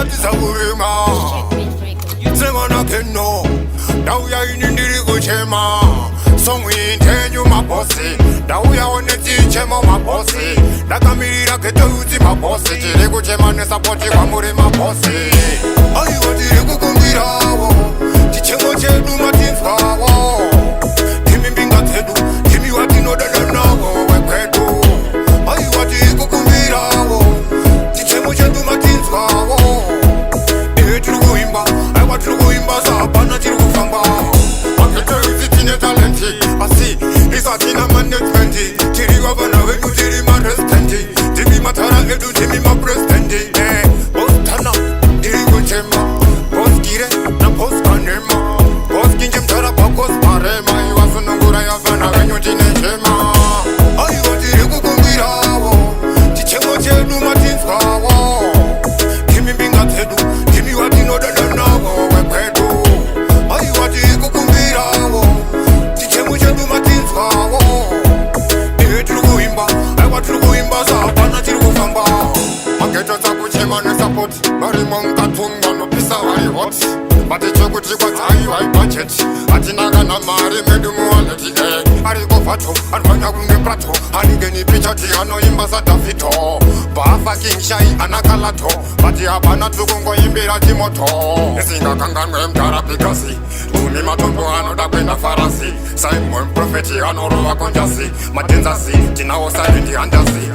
tisakulima Sengana keno Dauya inindiri kuchema Songi intenyu mabosi Dauya oneti chemo mabosi Nakamirira keto uzi mabosi Chiri kuchema nesapoti kwa muri mabosi Aiwa tiri kukumbirawo Chichemo chedu matinzwawo Kimi mbinga tedu Kimi watinodadanawo wekwedu Aiwa tiri kukumbirawo Chichemo chedu matinzwawo Tiri kuimba Aiwa tiri kuimba Sapana tiri kufamba Makete uzi tine talenti Asi Isa tina management Tiri governor wedu tiri ma residenti Tiri matara edu tiri ma presidenti Boss tana Tiri kuchema Boss kire na boss kanema Boss kinjem tara pakos parema Iwa sunungura ya vana wenyu tine chema Aiwa tiri kukumbirawo Chichemo chedu matinzwawo Kimi mbinga tedu Kimi watino dadanawo wekwedu Aiwa tiri kukumbirawo Chichemo chedu matinzwawo Tiri kuimba Aiwa tiri kuimba Sapana tiri kufamba Mageto takuchema ne support Bari monga tunga no pisa wari hot Bati choku chikwa tayi wai budget Atinaga na mari medu mualeti Ari kofato, anfanya kunge prato Anigeni picha ti ano imba sa tafito Bafa king shai anakalato Bati hapana tukungo imbira timoto Esinga kanganwe mtara pikasi Uni matumbo ano dakwena farasi Simon profeti ano roa konjasi Matenzasi, tina osa indi andasi